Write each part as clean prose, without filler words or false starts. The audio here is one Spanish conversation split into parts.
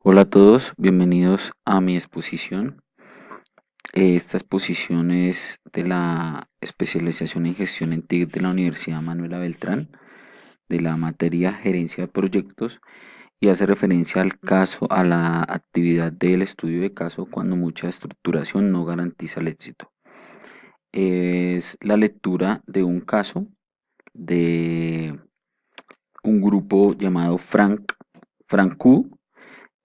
Hola a todos, bienvenidos a mi exposición. Esta exposición es de la especialización en gestión en TIC de la Universidad Manuela Beltrán, de la materia gerencia de proyectos, y hace referencia al caso, a la actividad del estudio de caso cuando mucha estructuración no garantiza el éxito. Es la lectura de un caso de un grupo llamado Frank Q.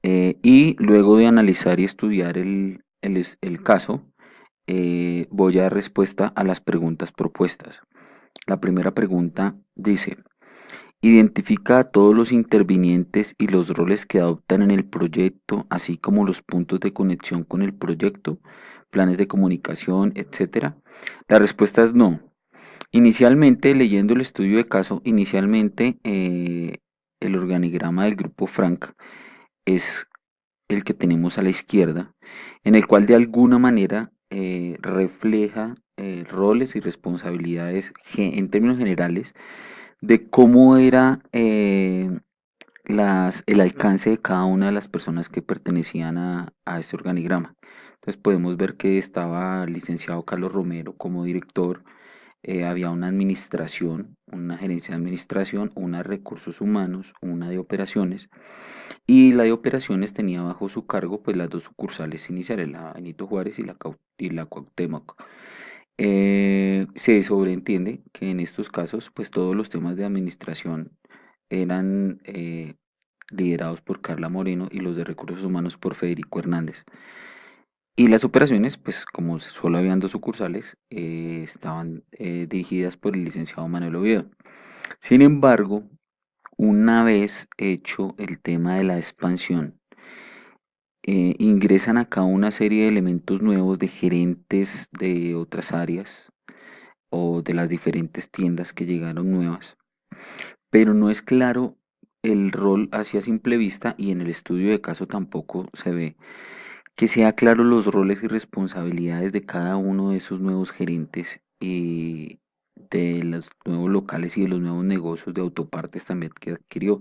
Y luego de analizar y estudiar el caso, voy a dar respuesta a las preguntas propuestas. La primera pregunta dice, identifica a todos los intervinientes y los roles que adoptan en el proyecto, así como los puntos de conexión con el proyecto, planes de comunicación, etcétera. La respuesta es no. Inicialmente, leyendo el estudio de caso, el organigrama del grupo Frank es el que tenemos a la izquierda, en el cual de alguna manera refleja roles y responsabilidades en términos generales de cómo era el alcance de cada una de las personas que pertenecían a este organigrama. Entonces podemos ver que estaba el licenciado Carlos Romero como director, había una administración, una gerencia de administración, una de recursos humanos, una de operaciones, y la de operaciones tenía bajo su cargo pues las dos sucursales iniciales, la Benito Juárez y la Cuauhtémoc. Se sobreentiende que en estos casos pues todos los temas de administración eran liderados por Carla Moreno y los de recursos humanos por Federico Hernández. Y las operaciones, pues como solo habían dos sucursales, estaban dirigidas por el licenciado Manuel Oviedo. Sin embargo, una vez hecho el tema de la expansión, ingresan acá una serie de elementos nuevos de gerentes de otras áreas o de las diferentes tiendas que llegaron nuevas, pero no es claro el rol hacia simple vista y en el estudio de caso tampoco se ve que sea claro los roles y responsabilidades de cada uno de esos nuevos gerentes y de los nuevos locales y de los nuevos negocios de autopartes también que adquirió.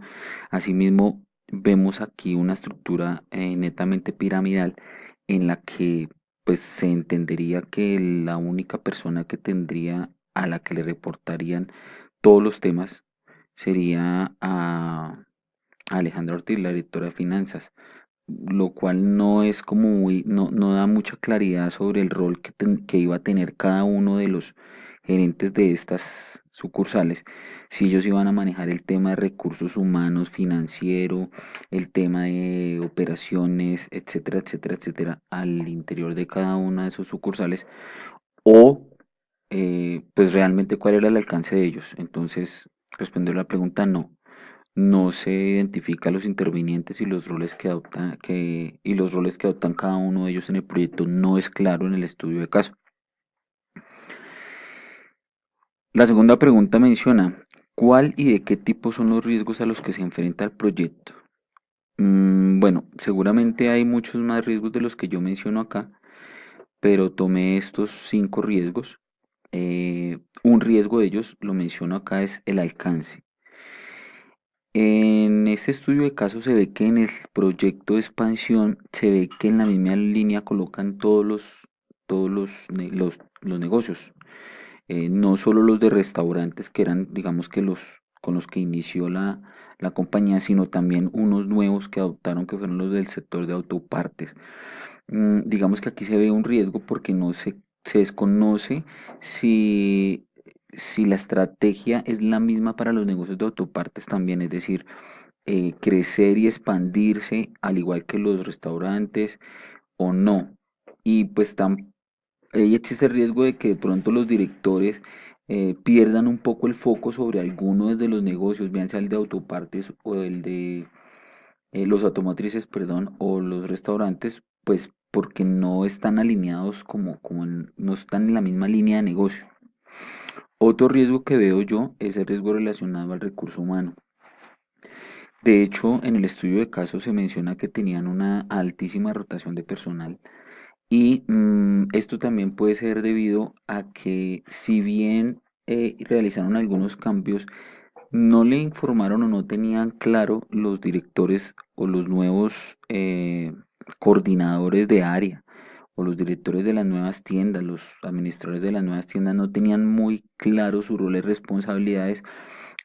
Asimismo, vemos aquí una estructura netamente piramidal en la que pues se entendería que la única persona que tendría a la que le reportarían todos los temas sería a Alejandra Ortiz, la directora de finanzas, lo cual no es como no da mucha claridad sobre el rol que iba a tener cada uno de los gerentes de estas sucursales, si ellos iban a manejar el tema de recursos humanos, financiero, el tema de operaciones, etcétera, etcétera, etcétera, al interior de cada una de sus sucursales, o pues realmente cuál era el alcance de ellos. Entonces, respondiendo a la pregunta, no. No se identifica los intervinientes y los roles y los roles que adoptan cada uno de ellos en el proyecto no es claro en el estudio de caso. La segunda pregunta menciona, ¿cuál y de qué tipo son los riesgos a los que se enfrenta el proyecto? Bueno, seguramente hay muchos más riesgos de los que yo menciono acá, pero tomé estos 5 riesgos. Un riesgo de ellos, lo menciono acá, es el alcance. En este estudio de caso se ve que en el proyecto de expansión se ve que en la misma línea colocan los negocios, no solo los de restaurantes que eran digamos que los con los que inició la compañía, sino también unos nuevos que adoptaron que fueron los del sector de autopartes. Digamos que aquí se ve un riesgo porque se desconoce si, si la estrategia es la misma para los negocios de autopartes también, es decir, crecer y expandirse al igual que los restaurantes o no. Y pues ahí existe el riesgo de que de pronto los directores pierdan un poco el foco sobre algunos de los negocios, bien sea el de autopartes o el de los automotrices, perdón, o los restaurantes, pues porque no están alineados no están en la misma línea de negocio. Otro riesgo que veo yo es el riesgo relacionado al recurso humano. De hecho, en el estudio de casos se menciona que tenían una altísima rotación de personal y esto también puede ser debido a que si bien realizaron algunos cambios, no le informaron o no tenían claro los directores o los nuevos coordinadores de área o los directores de las nuevas tiendas, los administradores de las nuevas tiendas no tenían muy claro sus roles y responsabilidades.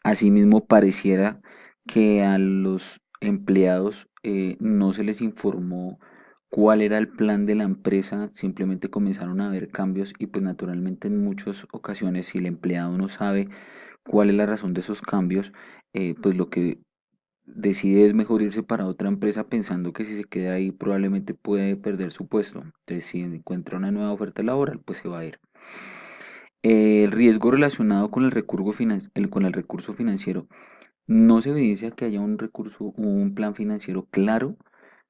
Asimismo, pareciera que a los empleados no se les informó cuál era el plan de la empresa, simplemente comenzaron a haber cambios y pues naturalmente en muchas ocasiones si el empleado no sabe cuál es la razón de esos cambios, pues lo que decide es mejor irse para otra empresa pensando que si se queda ahí probablemente puede perder su puesto. Entonces, si encuentra una nueva oferta laboral, pues se va a ir. El riesgo relacionado con con el recurso financiero no se evidencia que haya un recurso, un plan financiero claro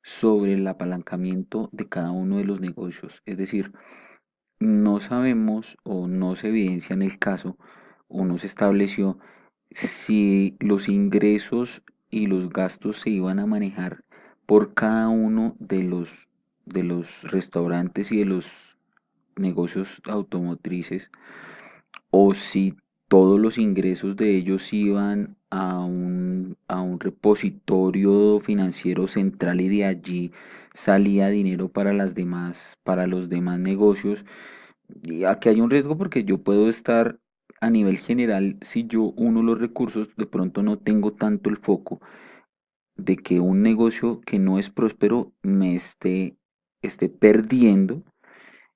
sobre el apalancamiento de cada uno de los negocios. Es decir, no sabemos o no se evidencia en el caso o no se estableció si los ingresos y los gastos se iban a manejar por cada uno de los restaurantes y de los negocios automotrices o si todos los ingresos de ellos iban a un repositorio financiero central y de allí salía dinero para para los demás negocios. Y aquí hay un riesgo porque yo puedo estar a nivel general, si yo uno los recursos, de pronto no tengo tanto el foco de que un negocio que no es próspero esté perdiendo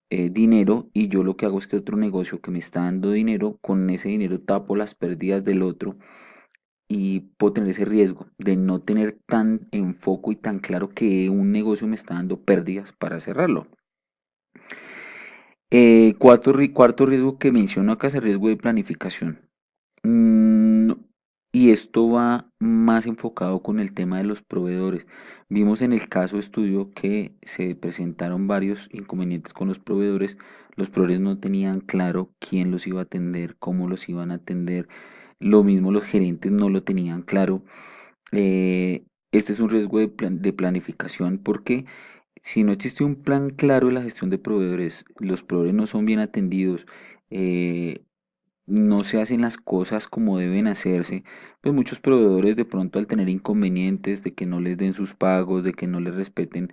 dinero y yo lo que hago es que otro negocio que me está dando dinero, con ese dinero tapo las pérdidas del otro y puedo tener ese riesgo de no tener tan en foco y tan claro que un negocio me está dando pérdidas para cerrarlo. Cuarto riesgo que menciono acá es el riesgo de planificación. Mm, y esto va más enfocado con el tema de los proveedores. Vimos en el caso de estudio que se presentaron varios inconvenientes con los proveedores. Los proveedores no tenían claro quién los iba a atender, cómo los iban a atender. Lo mismo los gerentes no lo tenían claro. Este es un riesgo de planificación porque si no existe un plan claro de la gestión de proveedores, los proveedores no son bien atendidos, eh, no se hacen las cosas como deben hacerse, pues muchos proveedores de pronto al tener inconvenientes de que no les den sus pagos, de que no les respeten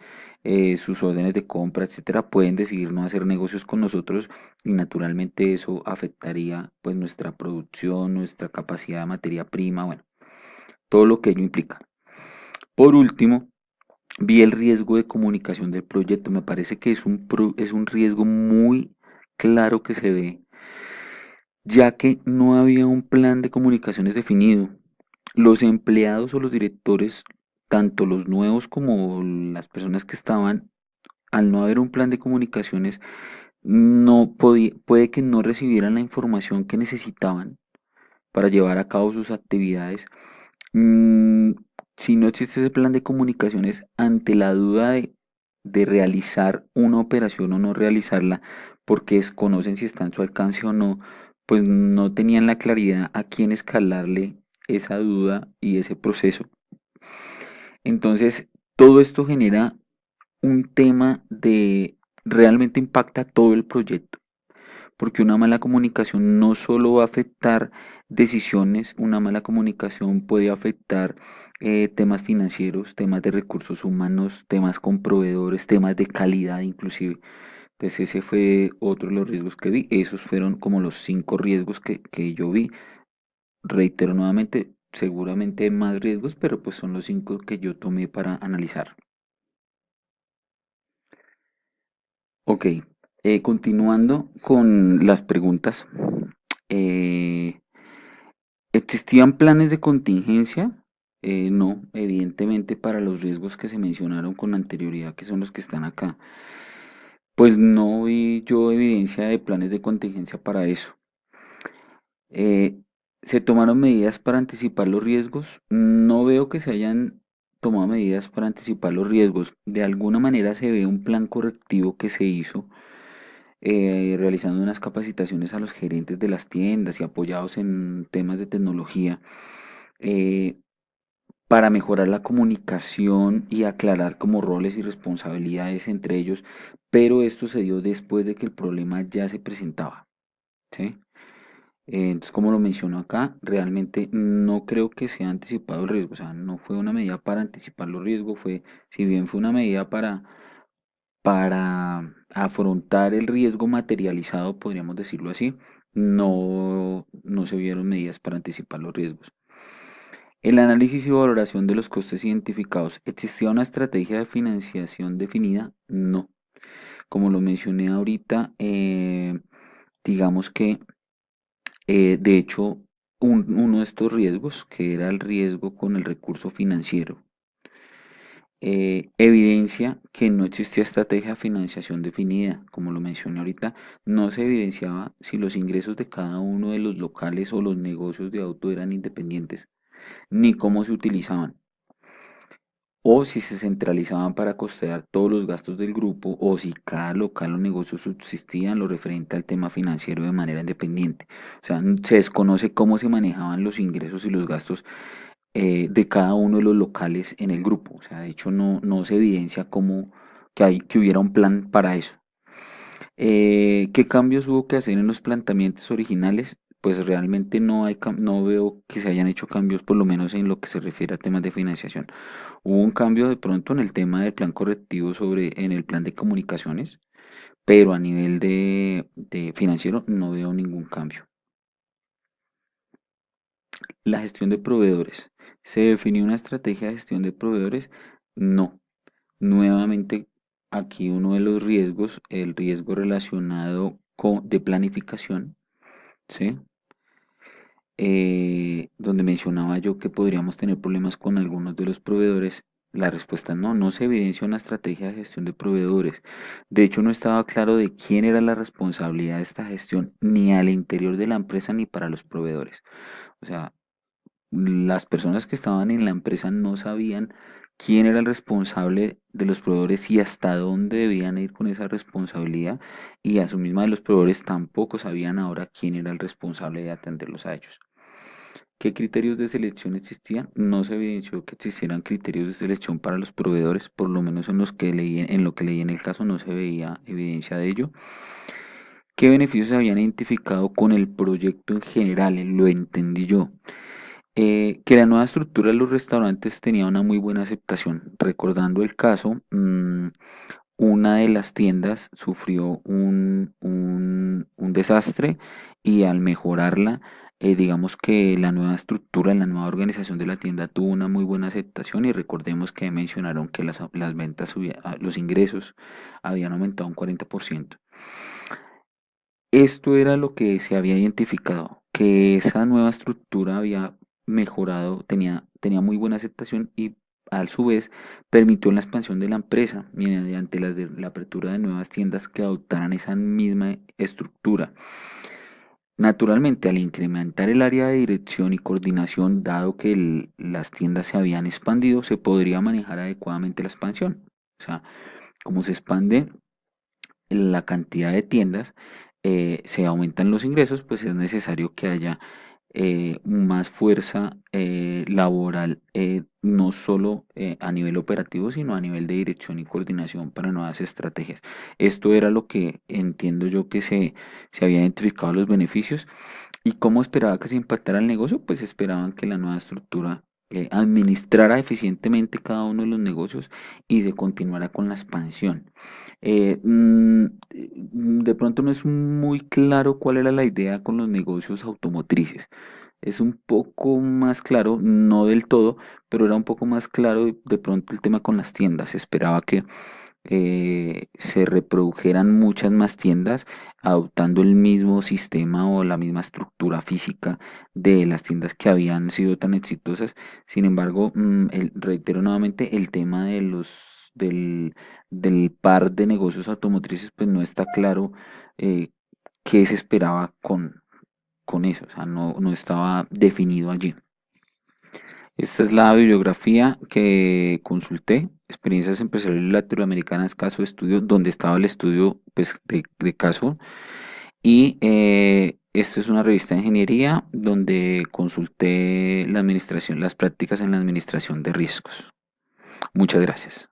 sus órdenes de compra, etcétera, pueden decidir no hacer negocios con nosotros y naturalmente eso afectaría pues nuestra producción, nuestra capacidad de materia prima, bueno, todo lo que ello implica. Por último, vi el riesgo de comunicación del proyecto. Me parece que es un riesgo muy claro que se ve, ya que no había un plan de comunicaciones definido. Los empleados o los directores, tanto los nuevos como las personas que estaban, al no haber un plan de comunicaciones, puede que no recibieran la información que necesitaban para llevar a cabo sus actividades. Mm, si no existe ese plan de comunicaciones, ante la duda de realizar una operación o no realizarla, porque desconocen si está en su alcance o no, pues no tenían la claridad a quién escalarle esa duda y ese proceso. Entonces, todo esto genera un tema de realmente impacta todo el proyecto porque una mala comunicación no solo va a afectar decisiones, una mala comunicación puede afectar temas financieros, temas de recursos humanos, temas con proveedores, temas de calidad inclusive. Entonces ese fue otro de los riesgos que vi. Esos fueron como los 5 riesgos que yo vi. Reitero nuevamente, seguramente hay más riesgos, pero pues son los 5 que yo tomé para analizar. Ok, continuando con las preguntas. Eh, ¿Existían planes de contingencia? No, evidentemente para los riesgos que se mencionaron con anterioridad, que son los que están acá, pues no vi yo evidencia de planes de contingencia para eso. Eh, ¿Se tomaron medidas para anticipar los riesgos? No veo que se hayan tomado medidas para anticipar los riesgos. De alguna manera se ve un plan correctivo que se hizo realizando unas capacitaciones a los gerentes de las tiendas y apoyados en temas de tecnología. eh, para mejorar la comunicación y aclarar como roles y responsabilidades entre ellos, pero esto se dio después de que el problema ya se presentaba, ¿sí? Entonces, como lo menciono acá, realmente no creo que sea anticipado el riesgo, o sea, no fue una medida para anticipar los riesgos, si bien fue una medida para afrontar el riesgo materializado, podríamos decirlo así, no se vieron medidas para anticipar los riesgos. El análisis y valoración de los costes identificados. ¿Existía una estrategia de financiación definida? No. Como lo mencioné ahorita, digamos que de hecho uno de estos riesgos, que era el riesgo con el recurso financiero, evidencia que no existía estrategia de financiación definida. Como lo mencioné ahorita, no se evidenciaba si los ingresos de cada uno de los locales o los negocios de auto eran independientes, ni cómo se utilizaban, o si se centralizaban para costear todos los gastos del grupo, o si cada local o negocio subsistía en lo referente al tema financiero de manera independiente. O sea, se desconoce cómo se manejaban los ingresos y los gastos de cada uno de los locales en el grupo. O sea, de hecho no se evidencia que hubiera un plan para eso. ¿Qué cambios hubo que hacer en los planteamientos originales? Pues realmente no veo que se hayan hecho cambios, por lo menos en lo que se refiere a temas de financiación. Hubo un cambio de pronto en el tema del plan correctivo en el plan de comunicaciones, pero a nivel de financiero no veo ningún cambio. La gestión de proveedores. ¿Se definió una estrategia de gestión de proveedores? No. Nuevamente, aquí uno de los riesgos, el riesgo relacionado de planificación, ¿sí? Donde mencionaba yo que podríamos tener problemas con algunos de los proveedores. La respuesta no se evidencia una estrategia de gestión de proveedores. De hecho, no estaba claro de quién era la responsabilidad de esta gestión, ni al interior de la empresa ni para los proveedores. O sea, las personas que estaban en la empresa no sabían quién era el responsable de los proveedores y hasta dónde debían ir con esa responsabilidad, y a su misma de los proveedores tampoco sabían ahora quién era el responsable de atenderlos a ellos. ¿Qué criterios de selección existían? No se evidenció que existieran criterios de selección para los proveedores, por lo menos en lo que leí en el caso no se veía evidencia de ello. ¿Qué beneficios se habían identificado con el proyecto en general? Lo entendí yo. Que la nueva estructura de los restaurantes tenía una muy buena aceptación. Recordando el caso, una de las tiendas sufrió un desastre, y al mejorarla, digamos que la nueva estructura, la nueva organización de la tienda tuvo una muy buena aceptación, y recordemos que mencionaron que las ventas, los ingresos habían aumentado un 40%. Esto era lo que se había identificado, que esa nueva estructura había mejorado, tenía muy buena aceptación, y a su vez permitió la expansión de la empresa mediante la apertura de nuevas tiendas que adoptaran esa misma estructura. Naturalmente, al incrementar el área de dirección y coordinación, dado que las tiendas se habían expandido, se podría manejar adecuadamente la expansión. O sea, como se expande la cantidad de tiendas, se aumentan los ingresos, pues es necesario que haya más fuerza laboral, no solo a nivel operativo, sino a nivel de dirección y coordinación para nuevas estrategias. Esto era lo que entiendo yo que se había identificado los beneficios. ¿Y cómo esperaba que se impactara el negocio? Pues esperaban que la nueva estructura administrara eficientemente cada uno de los negocios y se continuara con la expansión. De pronto no es muy claro cuál era la idea con los negocios automotrices. Es un poco más claro, no del todo, pero era un poco más claro de pronto el tema con las tiendas. Se esperaba que se reprodujeran muchas más tiendas adoptando el mismo sistema o la misma estructura física de las tiendas que habían sido tan exitosas. Sin embargo, reitero nuevamente, el tema del par de negocios automotrices, pues no está claro eh, qué se esperaba con eso, o sea, no estaba definido allí. Esta es la bibliografía que consulté, Experiencias Empresariales Latinoamericanas, caso de estudio, donde estaba el estudio, pues, de caso. Y esto es una revista de ingeniería donde consulté la administración, las prácticas en la administración de riesgos. Muchas gracias.